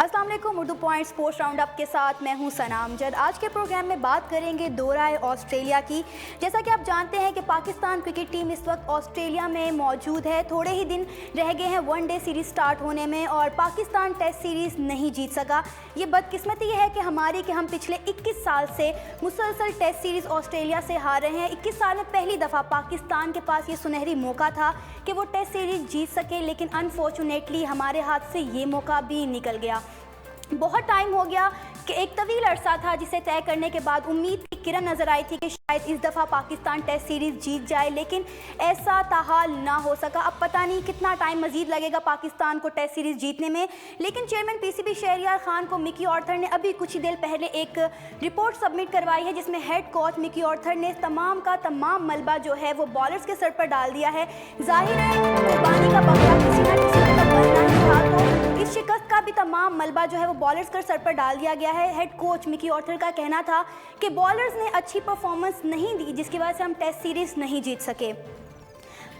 अस्सलाम वालेकुम। Urdu point sports round up के साथ मैं हूं सना अमजद। आज के प्रोग्राम में बात करेंगे दौरा ऑस्ट्रेलिया की। जैसा कि आप जानते हैं कि पाकिस्तान क्रिकेट टीम इस वक्त ऑस्ट्रेलिया में मौजूद है। थोड़े ही दिन रह गए हैं वनडे सीरीज़ स्टार्ट होने में और पाकिस्तान टेस्ट सीरीज़ नहीं जीत सका। ये बदकिस्मती है कि हमारी कि हम पिछले 21 साल से मुसलसल टेस्ट सीरीज़ ऑस्ट्रेलिया से हार रहे हैं। 21 साल में पहली दफ़ा पाकिस्तान के पास ये सुनहरी मौका था कि वो टेस्ट सीरीज़ जीत सके, लेकिन अनफॉर्चुनेटली हमारे हाथ से ये मौका भी निकल गया। बहुत टाइम हो गया कि एक तवील अरसा था जिसे तय करने के बाद उम्मीद की किरण नज़र आई थी कि शायद इस दफ़ा पाकिस्तान टेस्ट सीरीज़ जीत जाए, लेकिन ऐसा ताहाल ना हो सका। अब पता नहीं कितना टाइम मज़ीद लगेगा पाकिस्तान को टेस्ट सीरीज़ जीतने में। लेकिन चेयरमैन पीसीबी शहरयार खान को मिकी ऑर्थर ने अभी कुछ ही देर पहले एक रिपोर्ट सबमिट करवाई है, जिसमें हेड कोच मिकी ऑर्थर ने तमाम का तमाम मलबा जो है वो बॉलर्स के सर पर डाल दिया है। जाहिर है कुर्बानी का बकरा किसी ना किसी ने तो बनना ही था, तो इस शिकस्त का भी तमाम मलबा जो है वो बॉलर्स के सर पर डाल दिया गया है। हेड कोच मिकी ऑर्थर का कहना था कि बॉलर्स ने अच्छी परफॉर्मेंस नहीं दी, जिसकी वजह से हम टेस्ट सीरीज़ नहीं जीत सके।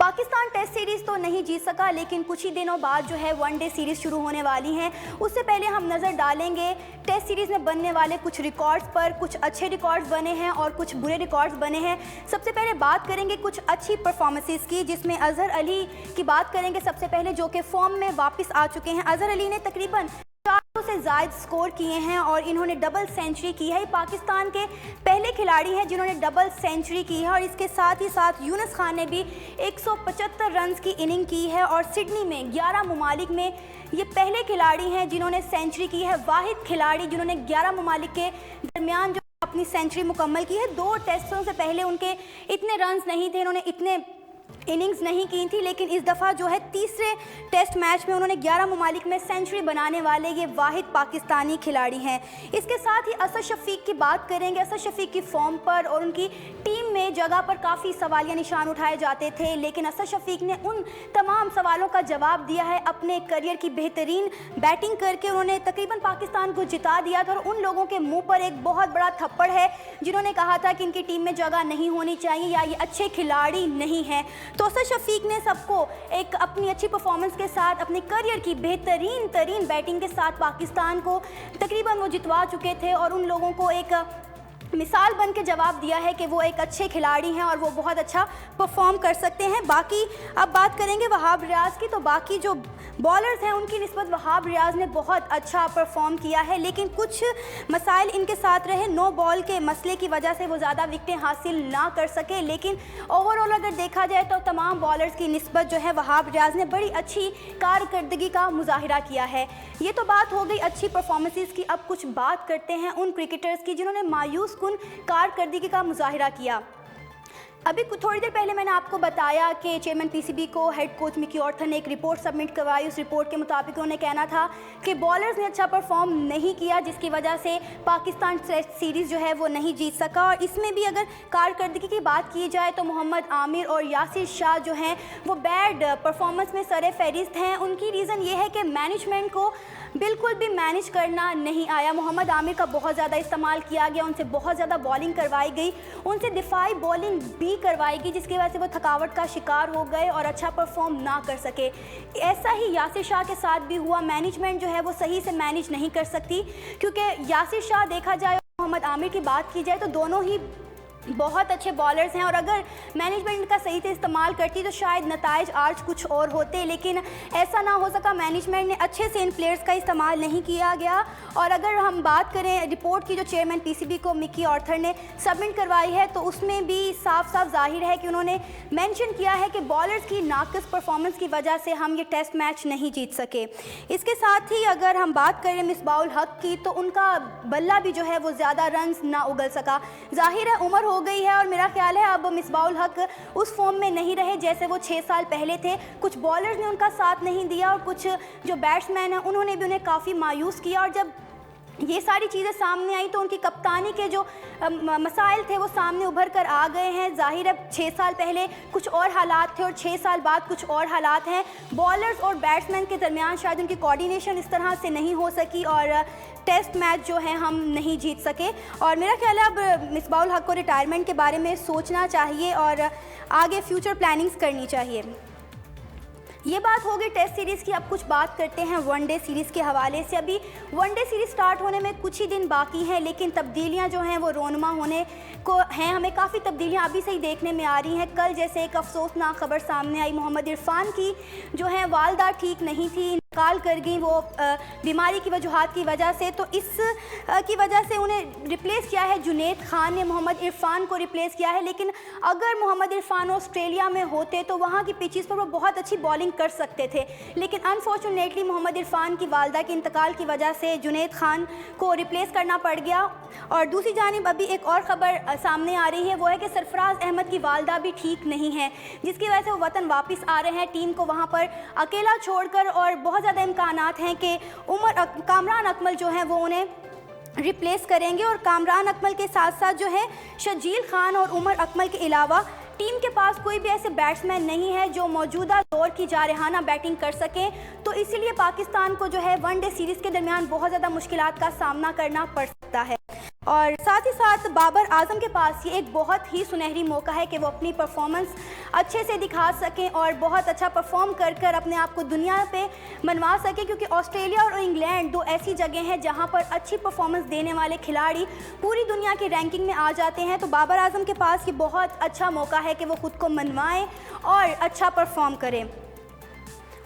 पाकिस्तान टेस्ट सीरीज़ तो नहीं जीत सका, लेकिन कुछ ही दिनों बाद जो है वनडे सीरीज़ शुरू होने वाली हैं। उससे पहले हम नज़र डालेंगे टेस्ट सीरीज़ में बनने वाले कुछ रिकॉर्ड्स पर। कुछ अच्छे रिकॉर्ड्स बने हैं और कुछ बुरे रिकॉर्ड्स बने हैं। सबसे पहले बात करेंगे कुछ अच्छी परफॉर्मेंसेस की, जिसमें अजहर अली की बात करेंगे सबसे पहले, जो कि फॉर्म में वापस आ चुके हैं। अजहर अली ने तकरीबन 400 से ज़ायद स्कोर किए हैं और इन्होंने डबल सेंचुरी की है। पाकिस्तान के पहले खिलाड़ी हैं जिन्होंने डबल सेंचुरी की है। और इसके साथ ही साथ यूनुस खान ने भी 175 रन की इनिंग की है और सिडनी में 11 ममालिक में ये पहले खिलाड़ी हैं जिन्होंने सेंचुरी की है। वाहिद खिलाड़ी जिन्होंने 11 ममालिक के दरमियान जो अपनी सेंचुरी मुकम्मल की है। 2 टेस्टों से पहले उनके इतने रन नहीं थे, इन्होंने इतने इनिंग्स नहीं की थी, लेकिन इस दफ़ा जो है तीसरे टेस्ट मैच में उन्होंने 11 ममालिक में सेंचुरी बनाने वाले ये वाहिद पाकिस्तानी खिलाड़ी हैं। इसके साथ ही असद शफीक की बात करेंगे। असद शफीक की फॉर्म पर और उनकी टीम में जगह पर काफ़ी सवालिया निशान उठाए जाते थे, लेकिन असद शफीक ने उन तमाम सवालों का जवाब दिया है। अपने करियर की बेहतरीन बैटिंग करके उन्होंने तकरीबन पाकिस्तान को जिता दिया था। और उन लोगों के मुँह पर एक बहुत बड़ा थप्पड़ है जिन्होंने कहा था कि इनकी टीम में जगह नहीं होनी चाहिए या ये अच्छे खिलाड़ी नहीं हैं। तो असद शफीक ने सबको एक अपनी अच्छी परफॉर्मेंस के साथ अपने करियर की बेहतरीन बैटिंग के साथ पाकिस्तान को तकरीबन वो जितवा चुके थे और उन लोगों को एक मिसाल बन के जवाब दिया है कि वो एक अच्छे खिलाड़ी हैं और वो बहुत अच्छा परफॉर्म कर सकते हैं। बाकी अब बात करेंगे वहाब रियाज़ की। तो बाकी जो बॉलर्स हैं उनकी निस्बत वहाब रियाज़ ने बहुत अच्छा परफॉर्म किया है, लेकिन कुछ मसाइल इनके साथ रहे। 9 बॉल के मसले की वजह से वो ज़्यादा विकेटें हासिल ना कर सके, लेकिन ओवरऑल अगर देखा जाए तो तमाम बॉलर्स की निस्बत जो है वहाब रियाज़ ने बड़ी अच्छी कारकर्दगी का मुजाहिरा किया है। ये तो बात हो गई अच्छी परफॉर्मेंसेस की। अब कुछ बात करते हैं उन क्रिकेटर्स की जिन्होंने मायूस कुन कारकर्दगी का मुजाहिरा किया। अभी थोड़ी देर पहले मैंने आपको बताया कि चेयरमैन पीसीबी को हेड कोच मिकी ऑर्थर ने एक रिपोर्ट सबमिट करवाई। उस रिपोर्ट के मुताबिक उन्होंने कहना था कि बॉलर्स ने अच्छा परफॉर्म नहीं किया, जिसकी वजह से पाकिस्तान टेस्ट सीरीज़ जो है वो नहीं जीत सका। और इसमें भी अगर कारकर्दगी की बात की जाए तो मोहम्मद आमिर और यासिर शाह जो हैं वो बैड परफॉर्मेंस में सरे फहरिस्त हैं। उनकी रीज़न ये है कि मैनेजमेंट को बिल्कुल भी मैनेज करना नहीं आया। मोहम्मद आमिर का बहुत ज़्यादा इस्तेमाल किया गया, उनसे बहुत ज़्यादा बॉलिंग करवाई गई, उनसे दिफाई बॉलिंग भी करवाई गई, जिसकी वजह से वो थकावट का शिकार हो गए और अच्छा परफॉर्म ना कर सके। ऐसा ही यासिर शाह के साथ भी हुआ। मैनेजमेंट जो है वो सही से मैनेज नहीं कर सकती, क्योंकि यासिर शाह देखा जाए और मोहम्मद आमिर की बात की जाए तो दोनों ही बहुत अच्छे बॉलर्स हैं और अगर मैनेजमेंट का सही से इस्तेमाल करती तो शायद नताइज आज कुछ और होते, लेकिन ऐसा ना हो सका। मैनेजमेंट ने अच्छे से इन प्लेयर्स का इस्तेमाल नहीं किया गया। और अगर हम बात करें रिपोर्ट की जो चेयरमैन पीसीबी को मिकी ऑर्थर ने सबमिट करवाई है, तो उसमें भी साफ साफ जाहिर है कि उन्होंने मेंशन किया है कि बॉलर्स की नाक़िस परफॉर्मेंस की वजह से हम ये टेस्ट मैच नहीं जीत सके। इसके साथ ही अगर हम बात करें मिसबाउल हक की, तो उनका बल्ला भी जो है वो ज़्यादा रन्स ना उगल सका। जाहिर है उम्र हो गई है और मेरा ख्याल है अब मिसबाउल हक उस फॉर्म में नहीं रहे जैसे वो 6 साल पहले थे। कुछ बॉलर्स ने उनका साथ नहीं दिया और कुछ जो बैट्समैन हैं उन्होंने भी उन्हें काफ़ी मायूस किया। और जब ये सारी चीज़ें सामने आई तो उनकी कप्तानी के जो मसाइल थे वो सामने उभर कर आ गए हैं। जाहिर है 6 साल पहले कुछ और हालात थे और 6 साल बाद कुछ और हालात हैं। बॉलर्स और बैट्समैन के दरमियान शायद उनकी कोऑर्डिनेशन इस तरह से नहीं हो सकी और टेस्ट मैच जो है हम नहीं जीत सके। और मेरा ख्याल है अब मिसबाउल हक को रिटायरमेंट के बारे में सोचना चाहिए और आगे फ्यूचर प्लानिंग्स करनी चाहिए। ये बात होगी टेस्ट सीरीज़ की। अब कुछ बात करते हैं वनडे सीरीज़ के हवाले से। अभी वनडे सीरीज़ स्टार्ट होने में कुछ ही दिन बाकी हैं, लेकिन तब्दीलियां जो हैं वो रोनुमा होने को हैं। हमें काफ़ी तब्दीलियां अभी से ही देखने में आ रही हैं। कल जैसे एक अफसोसनाक खबर सामने आई, मोहम्मद इरफान की जो है वालदा ठीक नहीं थी, इंतकाल कर गई वो बीमारी की वजूहात की वजह से। तो इस की वजह से उन्हें रिप्लेस किया है, जुनैद खान ने मोहम्मद इरफान को रिप्लेस किया है। लेकिन अगर मोहम्मद इरफान ऑस्ट्रेलिया में होते तो वहाँ की पिचेस पर वो बहुत अच्छी बॉलिंग कर सकते थे, लेकिन अनफॉर्चुनेटली मोहम्मद इरफान की वालदा के इंतकाल की वजह से जुनैद खान को रिप्लेस करना पड़ गया। और दूसरी जानिब अभी एक और ख़बर सामने आ रही है, वो है कि सरफराज अहमद की वालदा भी ठीक नहीं है, जिसकी वजह से वो वतन वापस आ रहे हैं, टीम को वहाँ पर अकेला छोड़कर। और बहुत ज़्यादा इम्कानात हैं कि कामरान अकमल जो हैं वो उन्हें रिप्लेस करेंगे। और कामरान अकमल के साथ साथ जो है शजील खान और उमर अकमल के अलावा टीम के पास कोई भी ऐसे बैट्समैन नहीं है जो मौजूदा दौर की जारहाना बैटिंग कर सकें। तो इसीलिए पाकिस्तान को जो है वनडे सीरीज़ के दरमियान बहुत ज़्यादा मुश्किलात का सामना करना पड़ सकता है। और साथ ही साथ बाबर आजम के पास ये एक बहुत ही सुनहरी मौका है कि वो अपनी परफॉर्मेंस अच्छे से दिखा सकें और बहुत अच्छा परफॉर्म कर कर अपने आप को दुनिया पे मनवा सकें, क्योंकि ऑस्ट्रेलिया और इंग्लैंड दो ऐसी जगह हैं जहां पर अच्छी परफॉर्मेंस देने वाले खिलाड़ी पूरी दुनिया की रैंकिंग में आ जाते हैं। तो बाबर आजम के पास ये बहुत अच्छा मौका है कि वो ख़ुद को मनवाएँ और अच्छा परफॉर्म करें।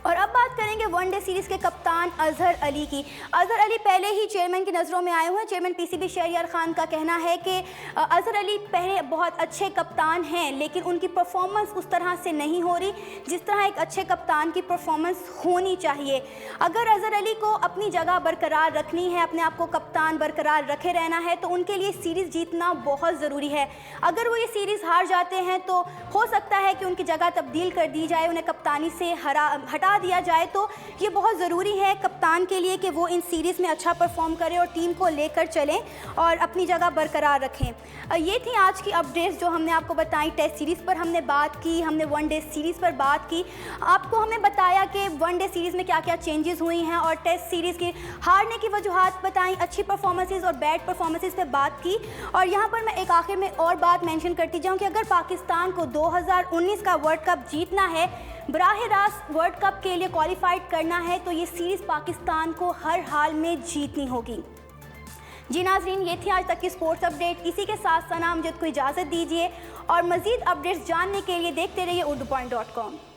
और अब बात करेंगे वनडे सीरीज़ के कप्तान अजहर अली की। अजहर अली पहले ही चेयरमैन की नज़रों में आए हुए हैं। चेयरमैन पीसीबी शहरियार खान का कहना है कि अजहर अली पहले बहुत अच्छे कप्तान हैं, लेकिन उनकी परफॉर्मेंस उस तरह से नहीं हो रही जिस तरह एक अच्छे कप्तान की परफॉर्मेंस होनी चाहिए। अगर अजहर अली को अपनी जगह बरकरार रखनी है, अपने आप को कप्तान बरकरार रखे रहना है, तो उनके लिए सीरीज़ जीतना बहुत ज़रूरी है। अगर वो ये सीरीज़ हार जाते हैं तो हो सकता है कि उनकी जगह तब्दील कर दी जाए, उन्हें कप्तानी से हटा दिया जाए। तो ये बहुत ज़रूरी है कप्तान के लिए कि वो इन सीरीज़ में अच्छा परफॉर्म करें और टीम को लेकर चलें और अपनी जगह बरकरार रखें। ये थी आज की अपडेट्स जो हमने आपको बताई। टेस्ट सीरीज़ पर हमने बात की, हमने वनडे सीरीज़ पर बात की, आपको हमने बताया कि वनडे सीरीज़ में क्या क्या चेंजेस हुई हैं और टेस्ट सीरीज़ की हारने की वजूहात बताई, अच्छी परफॉर्मेंसेज और बैड परफॉर्मेंसेज पर बात की। और यहाँ पर मैं एक आखिर में और बात मेंशन करती जाऊँ कि अगर पाकिस्तान को 2019 का वर्ल्ड कप जीतना है, बराह रास्त वर्ल्ड कप के लिए क्वालिफाइड करना है, तो ये सीरीज़ पाकिस्तान को हर हाल में जीतनी होगी। जी नाज़रीन, ये थी आज तक की स्पोर्ट्स अपडेट। इसी के साथ सना अमजद को इजाज़त दीजिए और मज़ीद अपडेट्स जानने के लिए देखते रहिए urdu.com।